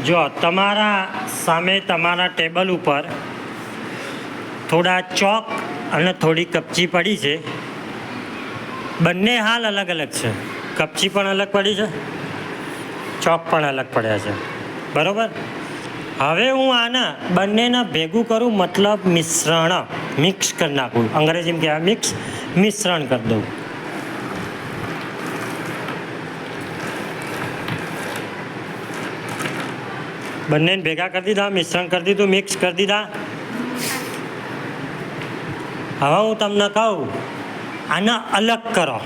જો તમારા સામે તમારા ટેબલ ઉપર થોડા ચોક અને થોડી કપચી પડી છે. બંને હાલ અલગ અલગ છે. કપચી પણ અલગ પડી છે, ચોક પણ અલગ પડ્યા છે. બરાબર. હવે હું આના બંનેના ભેગું કરું, મતલબ મિશ્રણ, મિક્સ કરી નાખું. અંગ્રેજીમાં કહેવાય મિશ્રણ કરી દઉં. બંનેને ભેગા કરી દીધા, મિશ્રણ કરી દીધું, મિક્સ કરી દીધા. હવે હું તમને કહું આને અલગ કરો.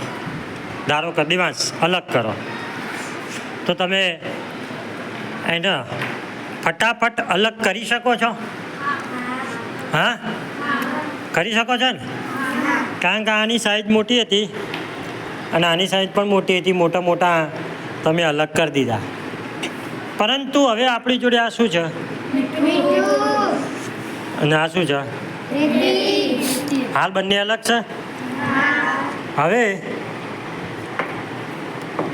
ધારો કે દિવાંશ અલગ કરો, તો તમે એને ફટાફટ અલગ કરી શકો છો? હા, કરી શકો છો ને? કારણ કે આની સાઈઝ મોટી હતી અને આની સાઈઝ પણ મોટી હતી. મોટા મોટા તમે અલગ કરી દીધા. પરંતુ હવે આપણી જોડે આ શું છે અને આ શું છે? હાલ બંને અલગ છે. હવે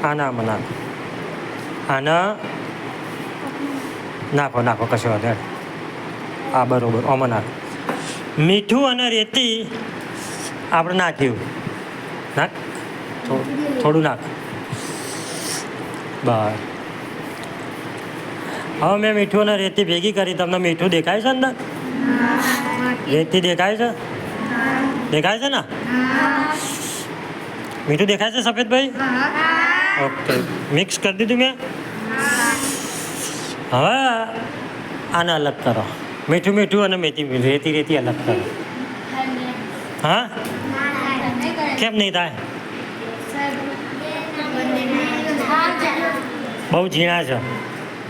આના નાખો, આના નાખો કશો વધારે. હા બરાબર, આમાં નાખો. મીઠું અને રેતી આપણે નાખ્યું. નાખ, થોડું નાખ. બસ. હવે મેં મીઠું અને રેતી ભેગી કરી. તમને મીઠું દેખાય છે અંદર? રેતી દેખાય છે? દેખાય છે ને? મીઠું દેખાય છે સફેદભાઈ? ઓકે, મિક્સ કરી દીધું મેં. હવે આને અલગ કરો. મીઠું અને રેતી અલગ કરો. હા, કેમ નહીં થાય? બહુ ઝીણા છે.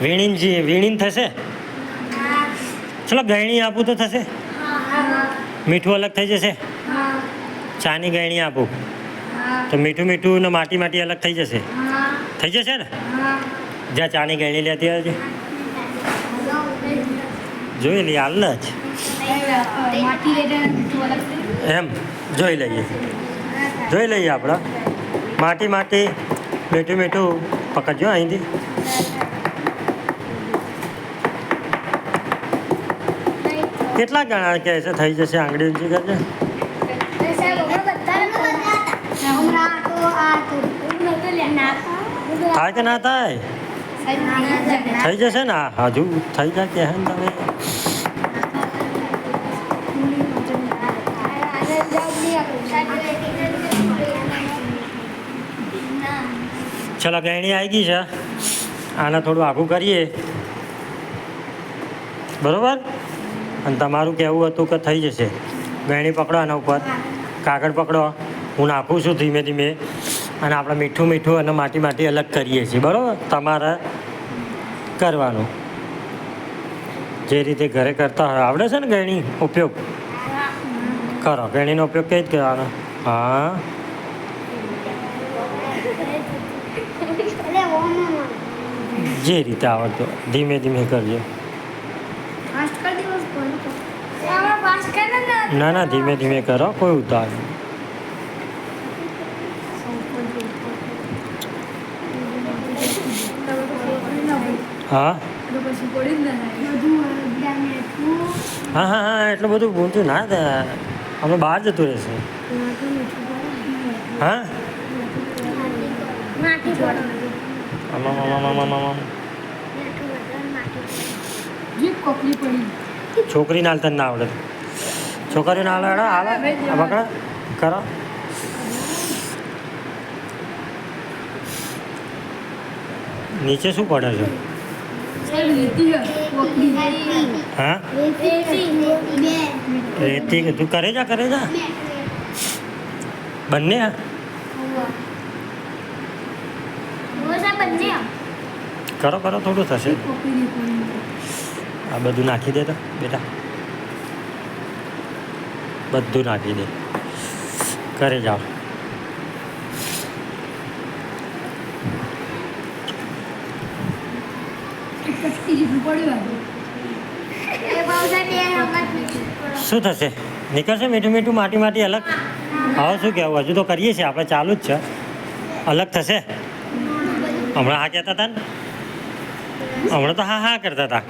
વીણીને થશે? ચલો ગયણી આપું તો થશે? મીઠું અલગ થઈ જશે? ચાની ગયણી આપું તો મીઠું ને માટી અલગ થઈ જશે? થઈ જશે ને? જ્યાં ચાની ગયણી લેતી આવજે, જોઈ લઈએ. હાલ જ એમ જોઈ લઈએ આપણે. માટી મીઠું પકડજો અહીંથી. કેટલા ગણા કહે છે થઈ જશે? આંગળી ઊંચી કરજે. થાય કે ના થાય? થઈ જશે ને? હજુ થઈ જાય કે તમે? ચલો ગયણી આવી ગઈ છે. આને થોડું આઘું કરીએ, બરોબર? અને તમારું કહેવું હતું કે થઈ જશે. ગયણી પકડો, આના ઉપર કાગળ પકડો. હું નાખું છું ધીમે ધીમે. અને આપણે મીઠું અને માટી અલગ કરીએ છીએ. બરાબર? તમારે કરવાનું જે રીતે ઘરે કરતા હોય. આવડે છે ને ગયણી ઉપયોગ? કરો. ગયણીનો ઉપયોગ કઈ જ કરવાનો? હા, જે રીતે આવડતો ધીમે કરજો. ના ધીમે કરો, કોઈ ઉતાર. હા એટલું બધું ઊંચું ના થાય. અમે બહાર જતું રહેશે. હા, છોકરી ના તને ના આવડે? છોકરી ના આવડે? હાલે પકડા કરો. નીચે શું પડે છે? હા, રેતી. તું કરે જા બંને. કરો થોડું થશે. આ બધું નાખી દે તો બેટા, બધું નાખી દે. કરે જાઓ. શું થશે? નીકળશે મીઠું માટી અલગ. હવે શું કહેવું? હજુ તો કરીએ છીએ આપણે, ચાલુ જ છે. અલગ થશે હમણાં. આ કહેતા હતા ને હમણાં તો હા હા કરતા હતા.